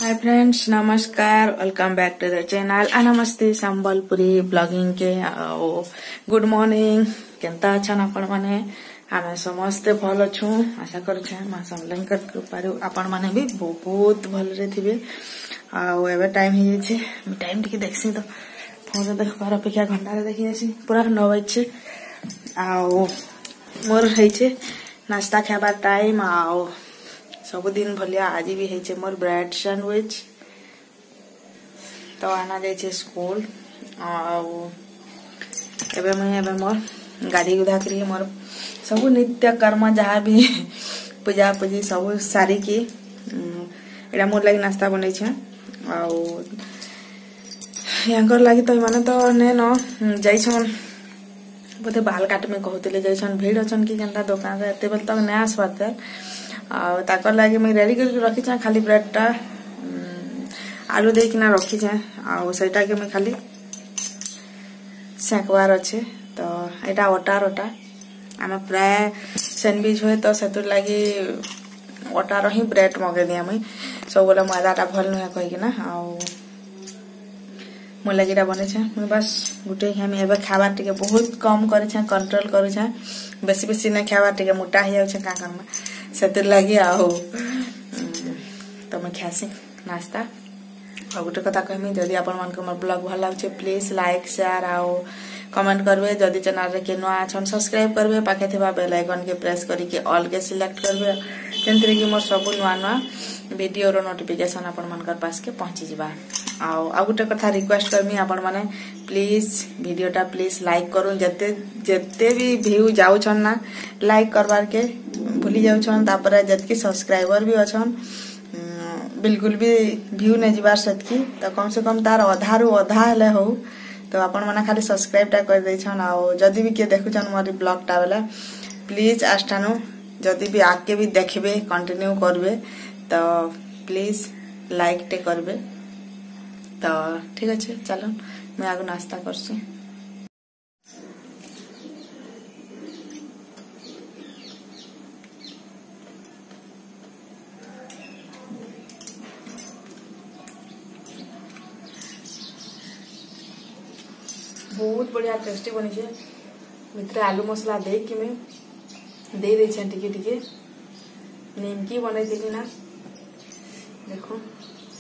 हाय friends, नमस्कार। Welcome back to the channel आ नमस्ते संबलपुरी ब्लॉगिंग के गुड मॉर्निंग। केनता अछन आपण माने? आमे समस्ते भल अछु। आशा करूछे मां समलंकर कृपारू आपण माने भी बहुत भल रे थिबे। आ एबे टाइम ही जे टाइम टिके देखसी तो फोन देखबार अपेक्षा घंटा रे देखि आसी पूरा 9 बजे आ मोर हेचे नाश्ता खाबार टाइम आ सबुदिन भलिया आज भी है मोर ब्रेड सैंडविच। तो आना जाइए स्कूल एबे मोर गाड़ी गुधा करी मोर सब नित्य कर्म जहाँ भी पूजा पूजी सब सारी की एटा मोर लगी नाश्ता बनै छे यांकर लगी तो माने तो ने न जाइछन बोधे बाल काट में कहते जाइछन भीड़ अछन कि केनता दुकान रे एते बेल तक नै आसबार ताकर लगे मुझे रेडी करके रखी छे खाली ब्रेड टा आलू दे किना रखी छे सेटा के मैं खाली सेकबार अच्छे। तो एटा अटार आम प्राय सैंडविच हुए तो सेतुर लगी अटार ही ब्रेड मगे दिया मुई सब बोले मैदाटा भल नुहे कहीकिना मोर लगी बने छे बस गुटे हमें एबे खाबार टिके बहुत कम करे छे कंट्रोल करू छे बेसी बेसी ने खाबार टिके मोटा हो जाउछे का करना सेतुर लगी तो मैं खासी नाश्ता और गोटे कथा कहमी जदि आपण मान को मोर ब्लॉग भल लागछे प्लीज लाइक शेयर कमेंट करबे। जदि चैनल रे के नुआ अछन सब्सक्राइब करबे पाखे थिबा बेल आइकन के प्रेस करी के ऑल के सिलेक्ट करबे जेंतरे कि मोर सब नुआ नुआ वीडियो रो नोटिफिकेशन आपण मान कर पास के पहुंची जिबा। आ गोटे कथा रिक्वेस्ट करमी आपण माने प्लीज वीडियोटा प्लीज लाइक करू जते भी व्यू जाउछन ना लाइक करबार के भूली जाउछन तापर जतकी सब्सक्राइबर भी अछन बिल्कुल भी व्यू ने जिबार सतकी तो कम से कम तार आधा रु आधा हेले हो तो आपण माने खाली सब्सक्राइब टा कर दै छन जदि भी के देखुछन मोर ब्लॉग टा वाला प्लीज आस्टानु जदि भी आके भी देखबे कंटिन्यू करबे तो प्लीज लाइक टे करबे। तो ठीक अच्छे चलो मैं आगु नाश्ता करसी। बहुत बढ़िया टेस्टी बनी छे मित्र आलू मसला दे कि मैं दे दे छे टिके टिके निमकी बनै दिली ना देखो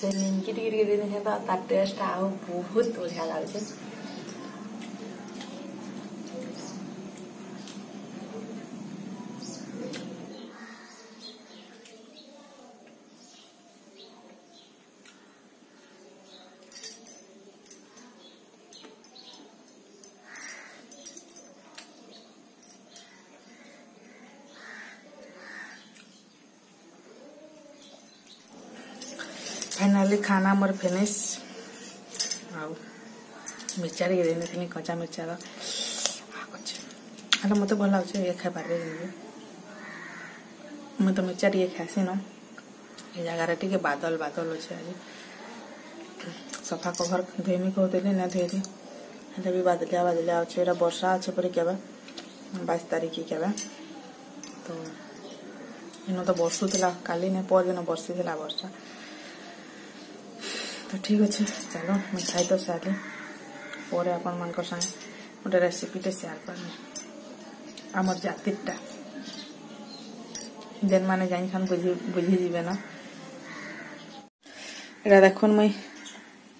से निमकी टिके टिके दे दे तो तार टेस्ट आ बहुत बढ़िया लागे छे। फाइनली खाना मोर फिनिश मिर्चा टे देने कच्चा मिर्चार अरे मत भल लगे ये खाई पारे मुझे तो मिर्चा टे खासी न ये जगार टे बादल बादल अच्छे आज सफा कभर धोमी कहते ना धोली हेल्ले भी बादलिया बादलिया अच्छे वर्षा अच्छे पर क्या 22 तारीख क्या तो इन तो बर्षुला काली ने पर दिन बर्षी वर्षा तो ठीक अच्छे चलो मैं खाई तो सारे पर आपण मान संगे गोटे रेसिपी टे शेयर करनी आमर जातिटा जेन माने जाइन खान बुझी जीवे ना एटा देखुन मुई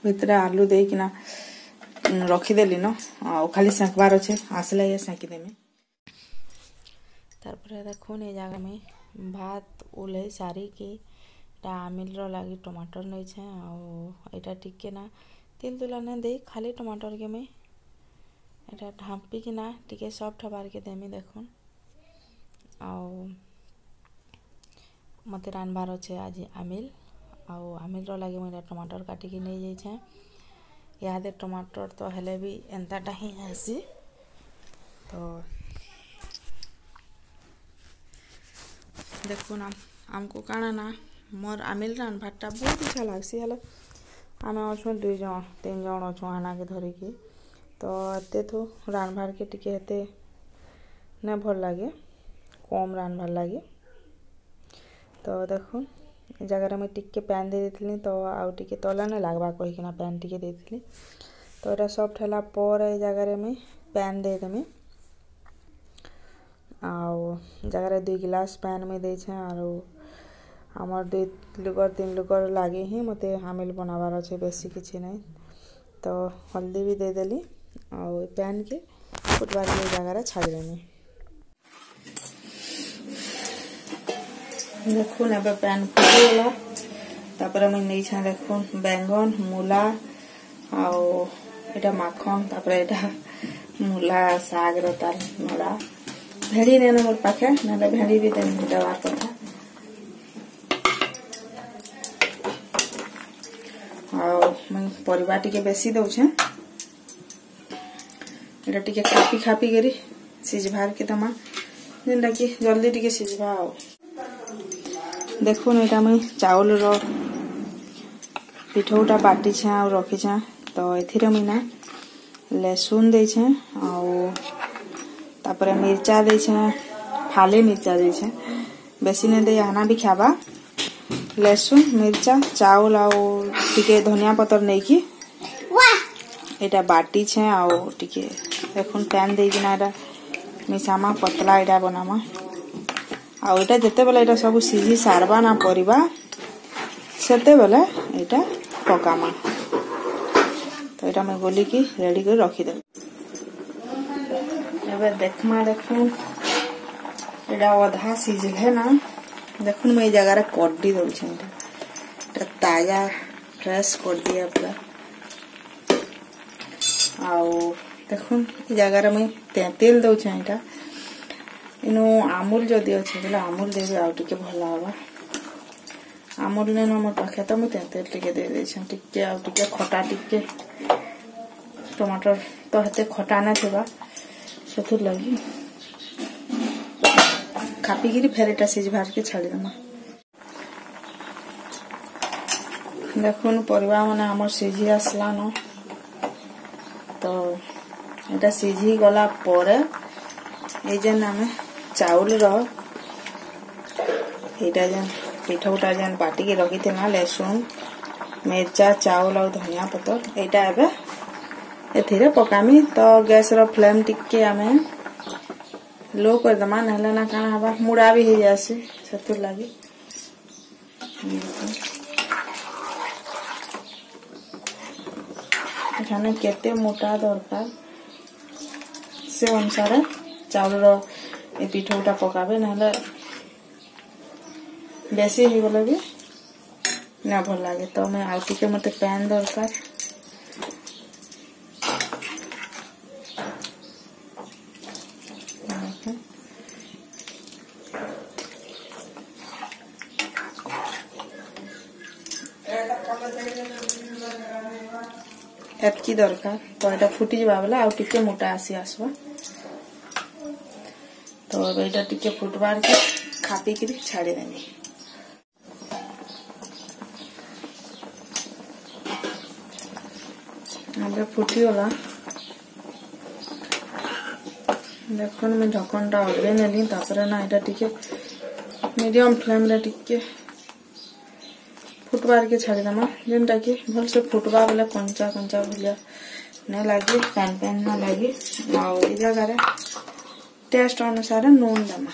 भितर आलू दे किना रखीदेली न खाली सेंकबार अच्छे आसले ये सेंकीदेमी तारपरे देखुन ये जगह में भात ओले सारी की आमिल रो लगी टमाटर नहीं छे एटा टिके ना तिल तुला ने दे खाली टमाटर के मैं एटा ढांपी कि ना टिके सॉफ्ट हबार के देमी देखुन मते रानबार अच्छे आज आमिल आमिल रो लगे मैं टमाटर काटी की नहीं जाइछे यादे टमाटर तो हेले भी एंताटा ही आसी तो देखुन आमको काना ना मोर आमिल रान भातटा बहुत इच्छा लगसी हेले आम अच्छु 2 जन 3 जन अच्छु हाना के धरिकी तो एते तो रान भार के टिके एते न भल लगे कम रान भार लगे तो देखो जगह मैं टिके पैन दे देथिली तो आउ टिके तला नहीं लागबा कहिकिना पैन टिके देथिली तो एटा सॉफ्ट होला पर ए जगह में पैन दे देमी आउ जगह 2 गिलास पैन में दे छे आरो हमर 2 लुगर 3 लुगर लागे ही मते हामिल बनाबार अच्छे बेसी किछि नहीं तो हल्दी भी दे देली आउ पैन के फुटबार के जगह छाड़ देनी देखुन अब पैन फुटला तापर मैं नहीं छा देखुन बैंगन मूला आउ एटा माखन तापर एटा मूला साग रो तार नडा भेड़ी ने मोर पाखे ना भेड़ी भी देन देवा कथा आउ मैं परिवा टिके बेसी दउ छे एटा टिके खापी खापी करी सिजभार के दमा जेनटा कि जल्दी टिके सिजबा आउ देखो एटा मैं चावल रो पिठौटा बाटी छे और रखी छे तो एथिरे मैं ना लहसुन दे छे और तापर मिर्चा दे छे फाले मिर्चा दे छे बेसी ने दे आना भी खाबा लहसुन मिर्चा चावल और टिके धनिया पतर नहीं की एटा बाटी छे और टिके देखुन पैन दे किना एटा मिसामा पतला एटा बनामा आउ एटा जते बेले एटा सब सिझी सारबा ना परिबा सेते बेले एटा पकामा तो एटा मैं गोली की रेडी कर रखी दे एबे देखमा देखुन एटा आधा सिझल है ना देखुन मैं जगह रे कड्डी दउ छै एटा ताजा फ्रेश कड्डी है पूरा आउ देखुन जगह रे मैं तेल दउ छै एटा इनो आमूल जदि अच्छे बोले आमूल देवी आउ टिके भल हवा आमूल ने मोर पाखे तो मुझे तेल टिके दे टिके आउ टिके खटा टिके टमाटर तो हेते खटा ना थिबा सेथु लगी खापी गिरी फेर एटा सिज भार के छाड़ी दमा देखुन परिवा माने हमर सिझी आसला न तो एटा सिझी गला परे ए जेन हमें चावल रो एटा जेन पिठौटा जेन बाटी के रखी थे ना लहसुन मिर्चा चावल और धनिया पतर एटा एबे एथिरे पकामी तो गैस रो फ्लेम टिके हमें लो कर दमा नहले ना काना हवा मुड़ा भी हो जासी सतु लागी एखाने केते मोटा दरकार से अनुसार चावल रो ए पिठौटा पकाबे नहले बेसी ही गले भी ना भल लागे तो मैं आउ टिके मते पैन दरकार एतकी दरकार तो एटा फुटी जबा बेला आउ टिके मोटा आसी आसबा तो अब एटा टिके फुटबार के खापी के छाड़ी देनी अब फुटी होला देखो मैं ढक्कन टा अगले नेली तापर ना एटा टिके मीडियम फ्लेम रे टिके फुटबार के छाड़ी दमा जेनटा कि भल से फुटबा बेले कंचा कंचा भलिया नहीं लगे पैन पैन ना लगे और ए जगह टेस्ट अनुसार नून दमा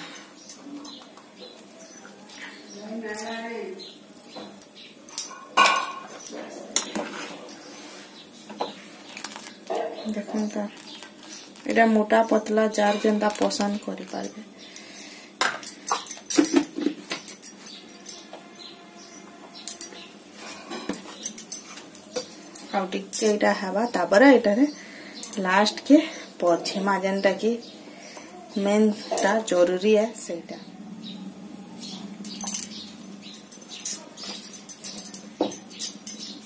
देखुन तो एटा मोटा पतला जार जेनता पसंद करि पारबे आउ टिके एटा हवा तापर एटा रे लास्ट के पछेमा जेनटा कि मेन ता जरूरी है सेटा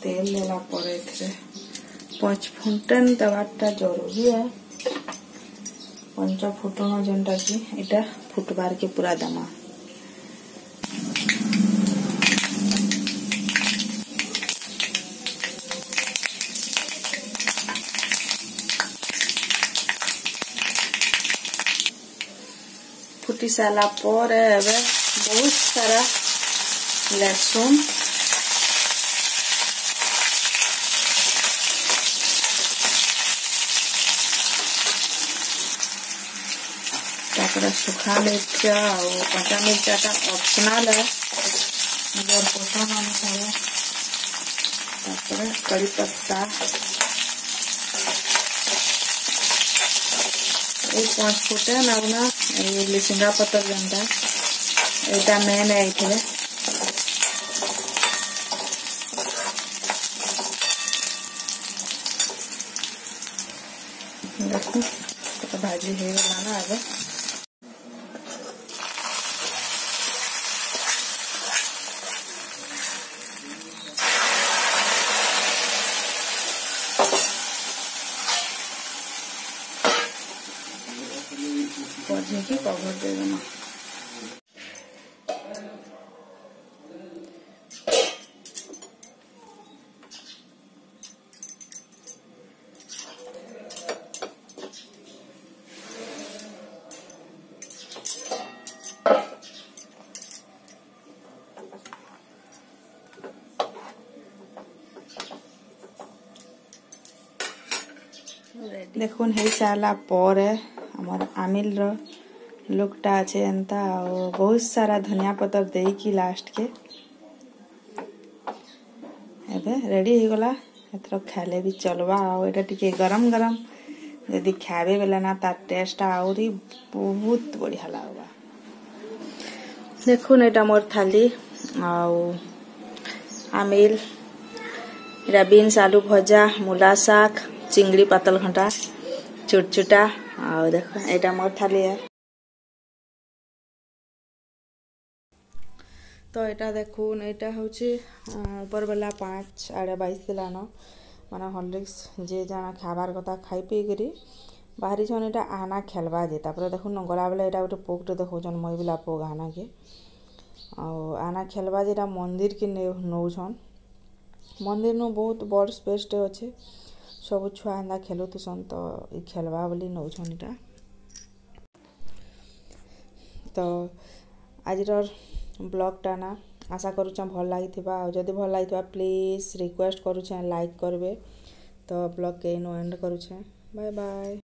तेल लेला पड़े थे 5 फुटन दवाटा जरूरी है 5 फुटन जेनटा कि एटा फुटबार के पूरा दमा फुटी सारा पर बहुत सारा लहसुन, सुखा मिर्चा और कच्चा मिर्चा का ऑप्शनल है, जब पसंद अनुसार। कड़ी पत्ता 5 फुटे ना लिसिंगा पत्तर जनता यहाँ मेन है ये। देखो तो भाजी हो गला ना आगे। की कवर दे देना। देखुन हो सारा पर हमर आमिल रो लुकटा अच्छे एंता बहुत सारा धनिया पत्तर देकी लास्ट के एबे रेडी हो गला। एथर खाले भी चलवा एटा टिके गरम गरम यदि खाबे बेला ना तार टेस्ट आउरी बहुत बढ़िया लागबा। देखुन एटा मोर थाली आमिल एटा बीन्स आलू भजा, मूला साग, चिंगड़ी पातल घंटा चुटचुटा और देखो एटा मोर थाली है। तो यहाँ देखुन यहाँ हूँ ऊपर बेला 5:22 दिलान माने हॉर्लिक्स जे जाना खाबार कथा खाई पी करी बाहरी छन। यहाँ आना खेलवा जे तापर देखुन गला बेला यहाँ गोटे पोकटे देखौन मई बिला पोक आना के आना खेलवा जे मंदिर के नौछन। मंदिर नु बहुत बड़ स्पेस अच्छे सब छुआ एंदा खेलुथुसन तो ये खेलवा बोली नौछन। इटा तो आज ब्लॉगटा ना आशा करूँ भल लगी जदि भल लगी प्लीज रिक्वेस्ट करूँ लाइक करबे। तो ब्लॉग के एंड करूँ। Bye bye.